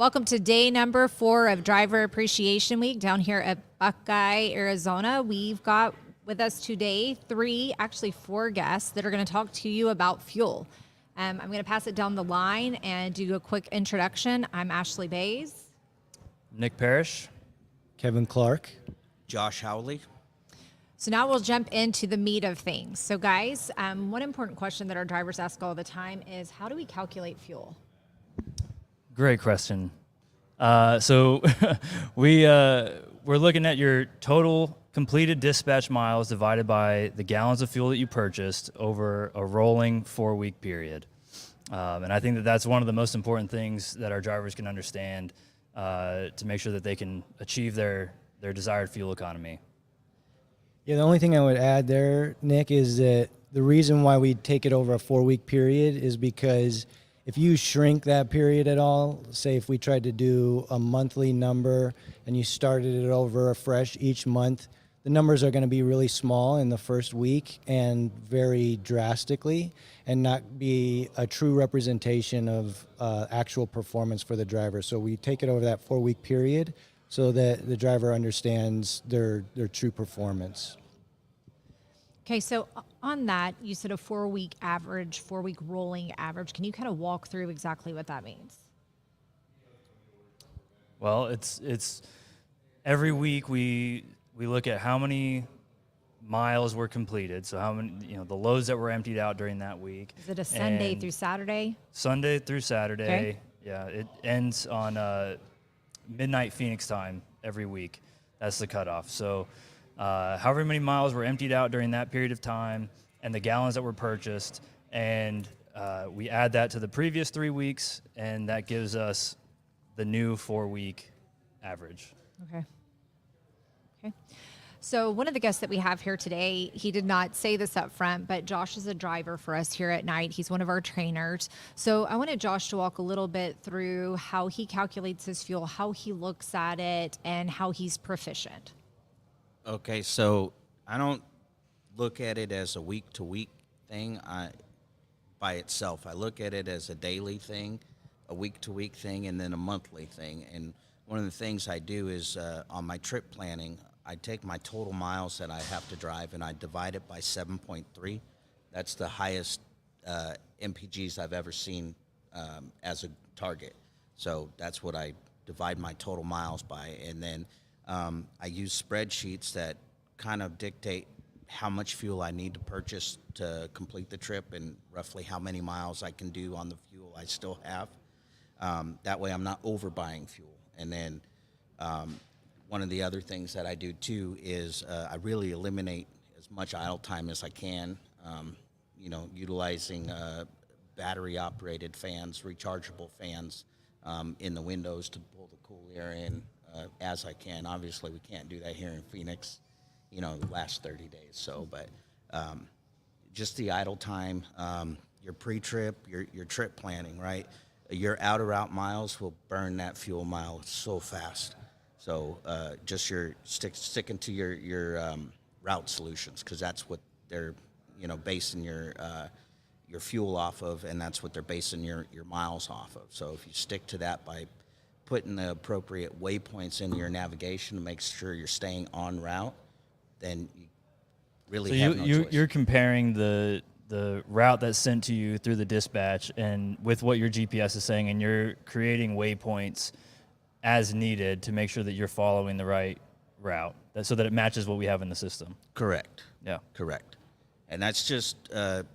Welcome to day number 4 of Driver Appreciation Week down here at Buckeye, Arizona. We've got with us today 4 guests that are going to talk to you about fuel. I'm going to pass it down the line and do a quick introduction. I'm Ashley Bays. Nick Parrish. Kevin Clark. Josh Howley. So now we'll jump into the meat of things. So guys, one important question that our drivers ask all the time is, how do we calculate fuel? Great question. So we're looking at your total completed dispatch miles divided by the gallons of fuel that you purchased over a rolling 4-week period. And I think that that's one of the most important things that our drivers can understand to make sure that they can achieve their desired fuel economy. Yeah, the only thing I would add there, Nick, is that the reason why we take it over a 4-week period is because if you shrink that period at all, say if we tried to do a monthly number and you started it over afresh each month, the numbers are going to be really small in the first week and vary drastically and not be a true representation of actual performance for the driver. So we take it over that 4-week period so that the driver understands their true performance. Okay, so on that, you said a 4-week average, 4-week rolling average. Can you kind of walk through exactly what that means? Well, it's every week we look at how many miles were completed, so how many, the loads that were emptied out during that week. Is it a Sunday through Saturday? Sunday through Saturday. Okay. Yeah, it ends on midnight Phoenix time every week. That's the cutoff. So however many miles were emptied out during that period of time and the gallons that were purchased, and we add that to the previous 3 weeks, and that gives us the new 4-week average. Okay. So one of the guests that we have here today, he did not say this up front, but Josh is a driver for us here at night. He's one of our trainers. So I wanted Josh to walk a little bit through how he calculates his fuel, how he looks at it, and how he's proficient. Okay, so I don't look at it as a week-to-week thing by itself. I look at it as a daily thing, a week-to-week thing, and then a monthly thing. And one of the things I do is on my trip planning, I take my total miles that I have to drive and I divide it by 7.3. That's the highest MPGs I've ever seen as a target. So that's what I divide my total miles by. And then I use spreadsheets that kind of dictate how much fuel I need to purchase to complete the trip and roughly how many miles I can do on the fuel I still have. That way I'm not overbuying fuel. And then one of the other things that I do too is I really eliminate as much idle time as I can, utilizing battery operated fans, rechargeable fans in the windows to pull the cool air in as I can. Obviously we can't do that here in Phoenix, the last 30 days. So, but just the idle time, your pre-trip, your trip planning, right? Your out-of-route miles will burn that fuel mile so fast. So just sticking to your route solutions, because that's what they're basing your fuel off of, and that's what they're basing your miles off of. So if you stick to that by putting the appropriate waypoints in your navigation to make sure you're staying on route, then you really have no choice. You're comparing the route that's sent to you through the dispatch and with what your GPS is saying, and you're creating waypoints as needed to make sure that you're following the right route so that it matches what we have in the system. Correct. Yeah. Correct. And that's just, I'm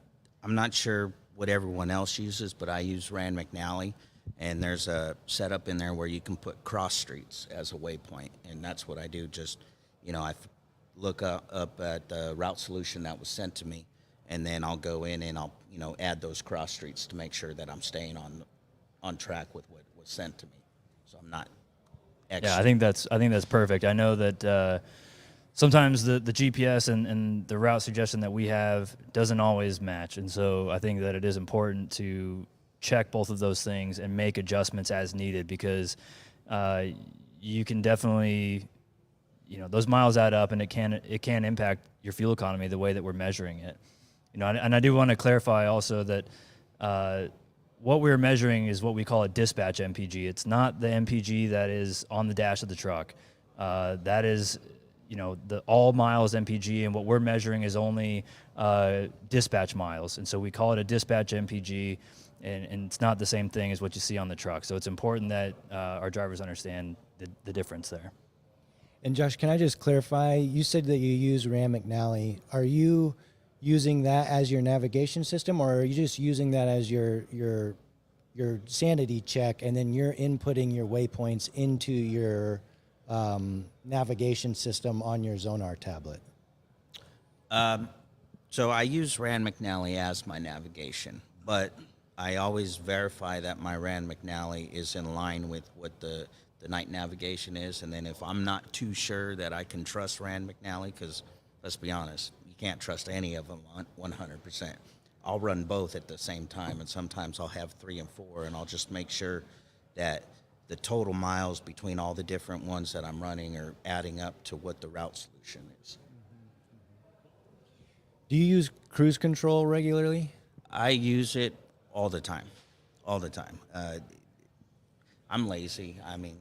not sure what everyone else uses, but I use Rand McNally, and there's a setup in there where you can put cross streets as a waypoint, and that's what I do. Just, I look up at the route solution that was sent to me, and then I'll go in and I'll, add those cross streets to make sure that I'm staying on track with what was sent to me. So I'm not extra. Yeah, I think that's perfect. I know that sometimes the GPS and the route suggestion that we have doesn't always match, and so I think that it is important to check both of those things and make adjustments as needed, because you can definitely, those miles add up, and it can impact your fuel economy the way that we're measuring it. And I do want to clarify also that what we're measuring is what we call a dispatch MPG. It's not the MPG that is on the dash of the truck. That is, the all miles MPG, and what we're measuring is only dispatch miles. And so we call it a dispatch MPG, and it's not the same thing as what you see on the truck. So it's important that our drivers understand the difference there. And Josh, can I just clarify? You said that you use Rand McNally. Are you using that as your navigation system, or are you just using that as your sanity check, and then you're inputting your waypoints into your navigation system on your Zonar tablet? So I use Rand McNally as my navigation, but I always verify that my Rand McNally is in line with what the night navigation is. And then if I'm not too sure that I can trust Rand McNally, because let's be honest, you can't trust any of them 100%. I'll run both at the same time, and sometimes I'll have 3 and 4, and I'll just make sure that the total miles between all the different ones that I'm running are adding up to what the route solution is. Do you use cruise control regularly? I use it all the time. I'm lazy. I mean,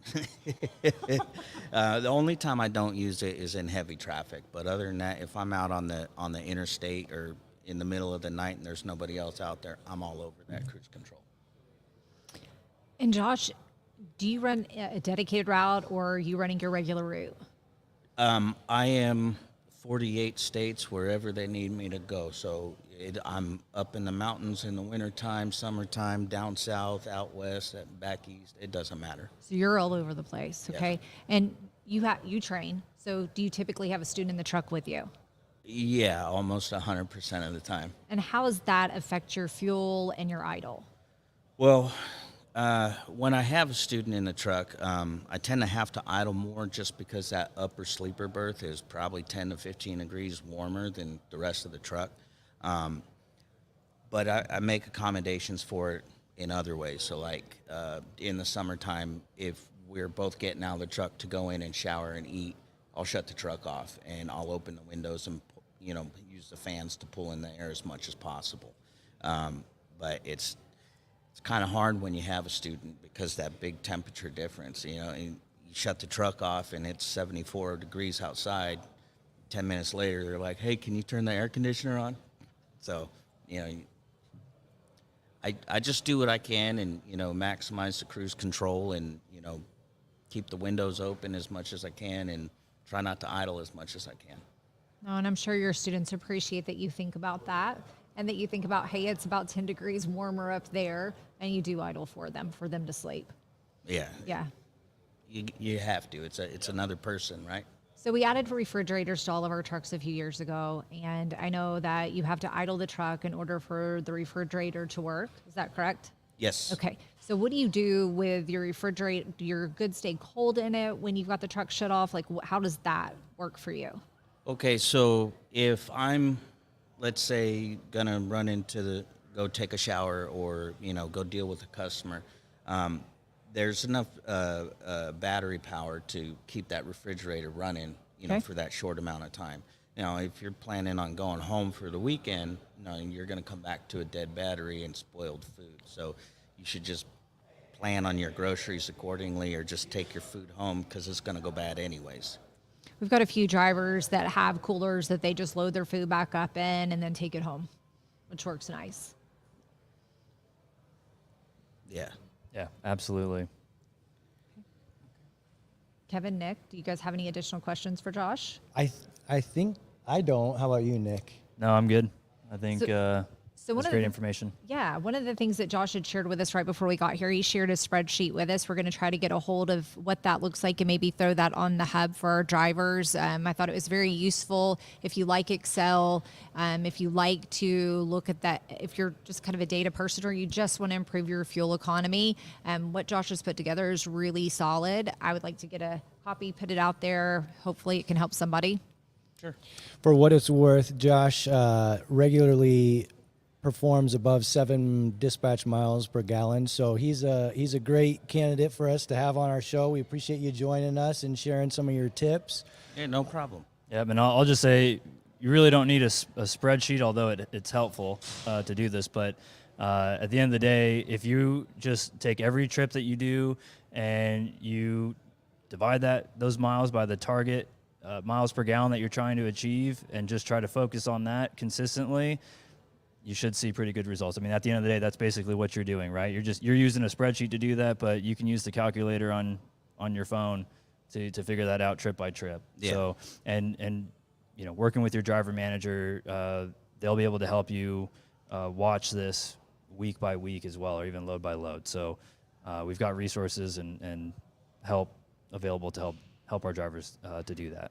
the only time I don't use it is in heavy traffic. But other than that, if I'm out on the interstate or in the middle of the night and there's nobody else out there, I'm all over that cruise control. And Josh, do you run a dedicated route, or are you running your regular route? I am 48 states wherever they need me to go. So I'm up in the mountains in the wintertime, summertime, down south, out west, back east. It doesn't matter. So you're all over the place, okay? Yeah. And you train. So do you typically have a student in the truck with you? Yeah, almost 100% of the time. And how does that affect your fuel and your idle? Well, when I have a student in the truck, I tend to have to idle more just because that upper sleeper berth is probably 10 to 15 degrees warmer than the rest of the truck. But I make accommodations for it in other ways. So like in the summertime, if we're both getting out of the truck to go in and shower and eat, I'll shut the truck off and I'll open the windows and use the fans to pull in the air as much as possible. But it's kind of hard when you have a student because that big temperature difference. And you shut the truck off and it's 74 degrees outside. 10 minutes later, they're like, "Hey, can you turn the air conditioner on?" So, I just do what I can and, maximize the cruise control and, keep the windows open as much as I can and try not to idle as much as I can. No, and I'm sure your students appreciate that you think about that and that you think about, hey, it's about 10 degrees warmer up there, and you do idle for them to sleep. Yeah. Yeah. You have to. It's another person, right? So we added refrigerators to all of our trucks a few years ago, and I know that you have to idle the truck in order for the refrigerator to work. Is that correct? Yes. Okay. So what do you do with your refrigerator? Do your goods stay cold in it when you've got the truck shut off? Like, how does that work for you? Okay, so if I'm, let's say, gonna run go take a shower or, go deal with a customer, there's enough battery power to keep that refrigerator running, Okay. for that short amount of time. If you're planning on going home for the weekend, you're going to come back to a dead battery and spoiled food. So you should just plan on your groceries accordingly, or just take your food home because it's going to go bad anyways. We've got a few drivers that have coolers that they just load their food back up in and then take it home, which works nice. Yeah. Yeah, absolutely. Kevin, Nick, do you guys have any additional questions for Josh? I think I don't. How about you, Nick? No, I'm good. I think So one that's of great the- information. Yeah, one of the things that Josh had shared with us right before we got here, he shared a spreadsheet with us. We're going to try to get a hold of what that looks like and maybe throw that on the hub for our drivers. I thought it was very useful. If you like Excel, if you like to look at that, if you're just kind of a data person or you just want to improve your fuel economy, what Josh has put together is really solid. I would like to get a copy, put it out there. Hopefully it can help somebody. Sure. For what it's worth, Josh regularly performs above 7 dispatch miles per gallon. So he's a great candidate for us to have on our show. We appreciate you joining us and sharing some of your tips. Yeah, no problem. Yeah, and I'll just say you really don't need a spreadsheet, although it's helpful to do this. But At the end of the day, if you just take every trip that you do and you divide those miles by the target miles per gallon that you're trying to achieve and just try to focus on that consistently, you should see pretty good results. I mean, at the end of the day, that's basically what you're doing, right? You're using a spreadsheet to do that, but you can use the calculator on your phone to figure that out trip by trip. Yeah. So, and you know, working with your driver manager, they'll be able to help you watch this week by week as well, or even load by load. So we've got resources and help available to help our drivers to do that.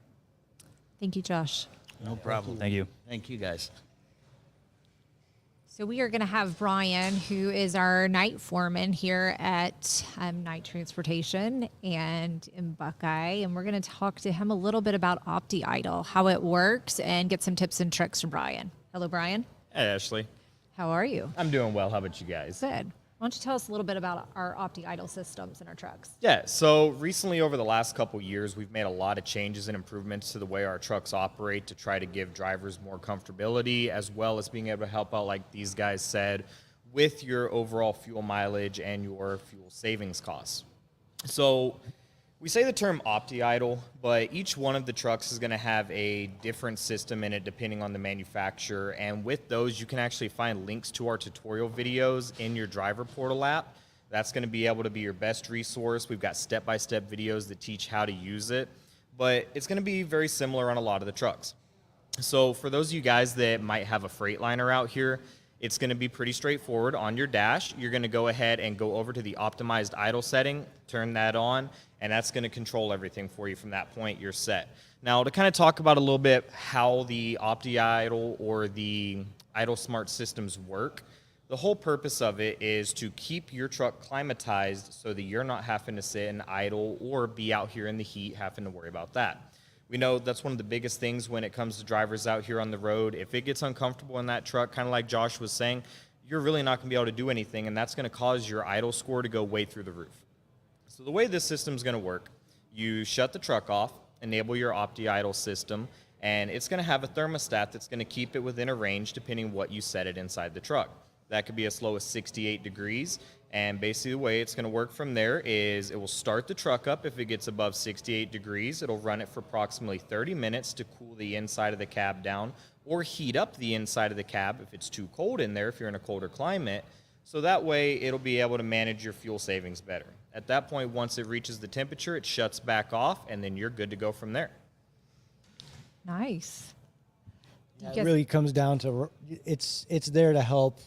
Thank you, Josh. No problem. Thank you. Thank you, guys. So we are going to have Brian, who is our night foreman here at Night Transportation and in Buckeye, and we're going to talk to him a little bit about OptiIdle, how it works, and get some tips and tricks from Brian. Hello, Brian. Hey, Ashley. How are you? I'm doing well. How about you guys? Good. Why don't you tell us a little bit about our OptiIdle systems in our trucks? Yeah, so recently over the last couple years, we've made a lot of changes and improvements to the way our trucks operate to try to give drivers more comfortability, as well as being able to help out, like these guys said, with your overall fuel mileage and your fuel savings costs. So we say the term OptiIdle, but each one of the trucks is going to have a different system in it depending on the manufacturer. And with those, you can actually find links to our tutorial videos in your driver portal app. That's going to be able to be your best resource. We've got step-by-step videos that teach how to use it, but it's going to be very similar on a lot of the trucks. So for those of you guys that might have a Freightliner out here, it's going to be pretty straightforward. On your dash, you're going to go ahead and go over to the optimized idle setting, turn that on, and that's going to control everything for you from that point. You're set. Now, to kind of talk about a little bit how the OptiIdle or the Idle Smart systems work, the whole purpose of it is to keep your truck climatized so that you're not having to sit and idle or be out here in the heat having to worry about that. We know that's one of the biggest things when it comes to drivers out here on the road. If it gets uncomfortable in that truck, kind of like Josh was saying, you're really not going to be able to do anything, and that's going to cause your idle score to go way through the roof. So the way this system is going to work, you shut the truck off, enable your OptiIdle system, and it's going to have a thermostat that's going to keep it within a range depending what you set it inside the truck. That could be as low as 68 degrees. And basically the way it's going to work from there is it will start the truck up if it gets above 68 degrees. It'll run it for approximately 30 minutes to cool the inside of the cab down or heat up the inside of the cab if it's too cold in there, if you're in a colder climate. So that way it'll be able to manage your fuel savings better. At that point, once it reaches the temperature, it shuts back off, and then you're good to go from there. Nice. Yeah, it really comes down to it's there to help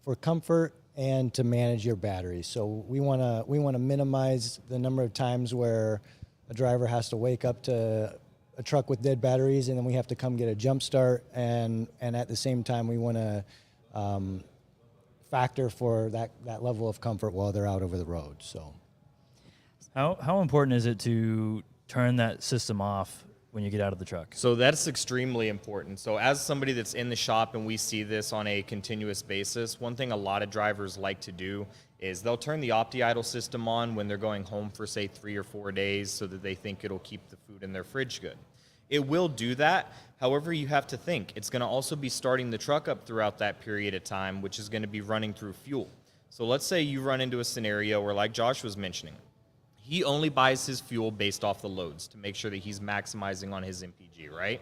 for comfort and to manage your batteries. So we want to minimize the number of times where a driver has to wake up to a truck with dead batteries, and then we have to come get a jump start. And at the same time, we want to factor for that level of comfort while they're out over the road. So How important is it to turn that system off when you get out of the truck? So that's extremely important. So as somebody that's in the shop and we see this on a continuous basis, one thing a lot of drivers like to do is they'll turn the OptiIdle system on when they're going home for, say, 3 or 4 days so that they think it'll keep the food in their fridge good. It will do that. However, you have to think it's going to also be starting the truck up throughout that period of time, which is going to be running through fuel. So let's say you run into a scenario where, like Josh was mentioning, he only buys his fuel based off the loads to make sure that he's maximizing on his MPG, right?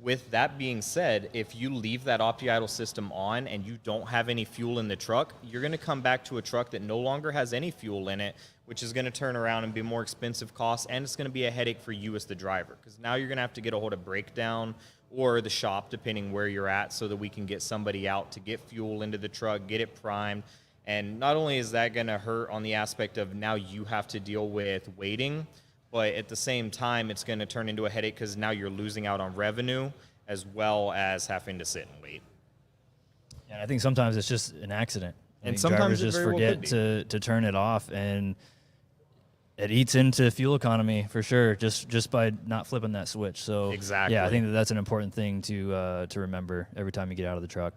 With that being said, if you leave that OptiIdle system on and you don't have any fuel in the truck, you're going to come back to a truck that no longer has any fuel in it, which is going to turn around and be more expensive costs, and it's going to be a headache for you as the driver, because now you're going to have to get a hold of breakdown or the shop, depending where you're at, so that we can get somebody out to get fuel into the truck, get it primed. And not only is that going to hurt on the aspect of now you have to deal with waiting, but at the same time, it's going to turn into a headache because now you're losing out on revenue as well as having to sit and wait. And I think sometimes it's just an accident. I And think sometimes drivers it just very well forget to turn it off, and it eats into fuel economy for sure, just by not flipping that switch. So Exactly. yeah, I think that's an important thing to remember every time you get out of the truck.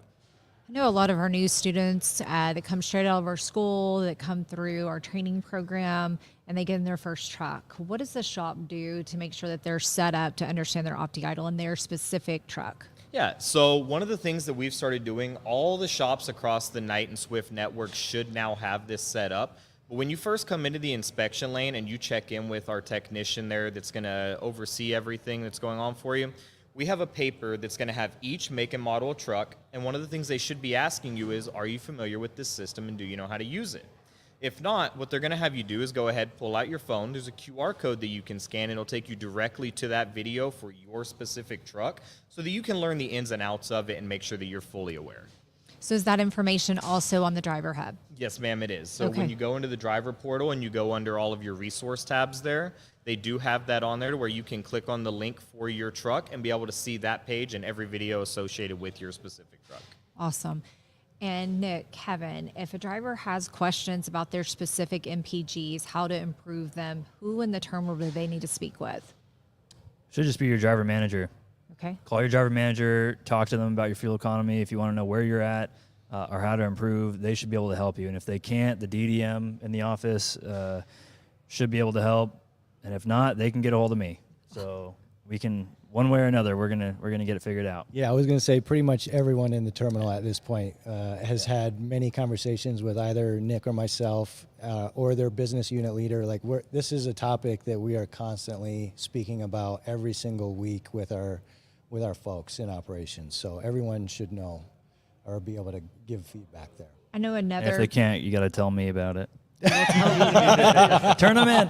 I know a lot of our new students that come straight out of our school, that come through our training program, and they get in their first truck. What does the shop do to make sure that they're set up to understand their OptiIdle in their specific truck? Yeah, so one of the things that we've started doing, all the shops across the Knight and Swift network should now have this set up. But when you first come into the inspection lane and you check in with our technician there that's going to oversee everything that's going on for you, we have a paper that's going to have each make and model of truck. And one of the things they should be asking you is, are you familiar with this system and do you know how to use it? If not, what they're going to have you do is go ahead, pull out your phone. There's a QR code that you can scan, and it'll take you directly to that video for your specific truck so that you can learn the ins and outs of it and make sure that you're fully aware. So is that information also on the driver hub? Yes, ma'am, it is. So Okay. when you go into the driver portal and you go under all of your resource tabs there, they do have that on there to where you can click on the link for your truck and be able to see that page and every video associated with your specific truck. Awesome. And Nick, Kevin, if a driver has questions about their specific MPGs, how to improve them, who in the terminal do they need to speak with? Should just be your driver manager. Okay. Call your driver manager, talk to them about your fuel economy. If you want to know where you're at or how to improve, they should be able to help you. And if they can't, the DDM in the office should be able to help. And if not, they can get a hold of me. So we can, one way or another, we're gonna get it figured out. Yeah, I was going to say pretty much everyone in the terminal at this point has had many conversations with either Nick or myself or their business unit leader. Like, this is a topic that we are constantly speaking about every single week with our folks in operations. So everyone should know or be able to give feedback there. I know And another. if they can't, you got to tell me about it. Turn them in.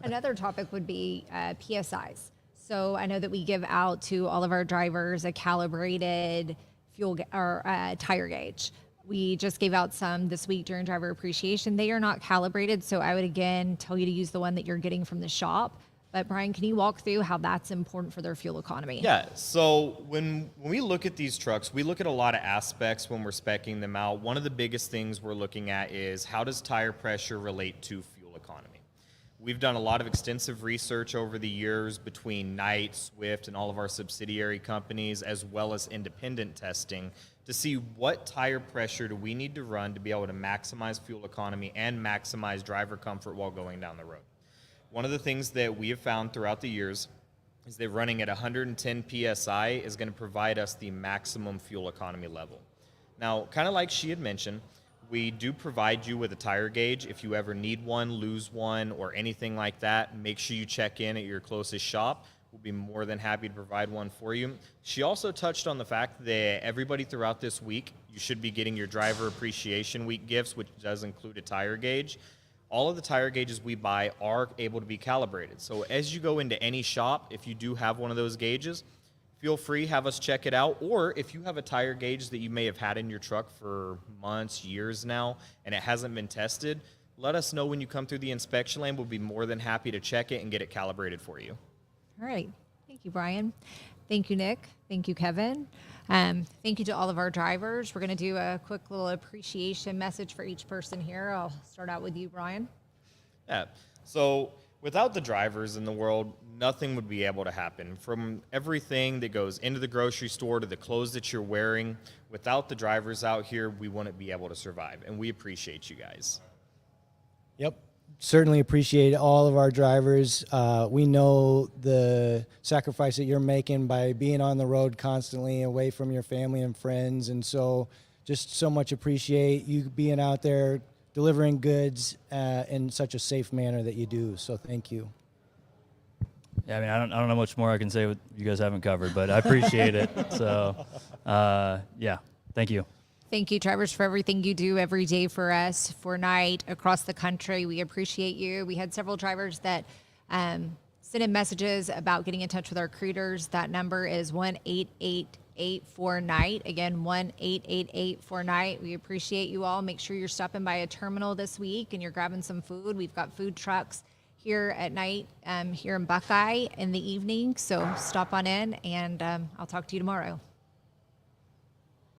Another topic would be PSIs. So I know that we give out to all of our drivers a calibrated tire gauge. We just gave out some this week during driver appreciation. They are not calibrated, so I would again tell you to use the one that you're getting from the shop. But Brian, can you walk through how that's important for their fuel economy? Yeah, so when we look at these trucks, we look at a lot of aspects when we're speccing them out. One of the biggest things we're looking at is how does tire pressure relate to fuel economy? We've done a lot of extensive research over the years between Knight, Swift, and all of our subsidiary companies, as well as independent testing, to see what tire pressure do we need to run to be able to maximize fuel economy and maximize driver comfort while going down the road. One of the things that we have found throughout the years is that running at 110 PSI is going to provide us the maximum fuel economy level. Now, kind of like she had mentioned, we do provide you with a tire gauge. If you ever need one, lose one, or anything like that, make sure you check in at your closest shop. We'll be more than happy to provide one for you. She also touched on the fact that everybody throughout this week, you should be getting your Driver Appreciation Week gifts, which does include a tire gauge. All of the tire gauges we buy are able to be calibrated. So as you go into any shop, if you do have one of those gauges, feel free, have us check it out. Or if you have a tire gauge that you may have had in your truck for months, years now, and it hasn't been tested, let us know when you come through the inspection lane. We'll be more than happy to check it and get it calibrated for you. All right. Thank you, Brian. Thank you, Nick. Thank you, Kevin. Thank you to all of our drivers. We're going to do a quick little appreciation message for each person here. I'll start out with you, Brian. Yeah. So without the drivers in the world, nothing would be able to happen. From everything that goes into the grocery store to the clothes that you're wearing, without the drivers out here, we wouldn't be able to survive. And we appreciate you guys. Yep. Certainly appreciate all of our drivers. We know the sacrifice that you're making by being on the road constantly away from your family and friends. And so just so much appreciate you being out there delivering goods in such a safe manner that you do. So thank you. Yeah, I mean, I don't know much more I can say what you guys haven't covered, but I appreciate it. So, yeah, thank you. Thank you, drivers, for everything you do every day for us, for Knight, across the country. We appreciate you. We had several drivers that sent in messages about getting in touch with our recruiters. That number is 1-888-4NIGHT. Again, 1-888-4NIGHT. We appreciate you all. Make sure you're stopping by a terminal this week and you're grabbing some food. We've got food trucks here at Knight, here in Buckeye in the evening. So stop on in, and I'll talk to you tomorrow.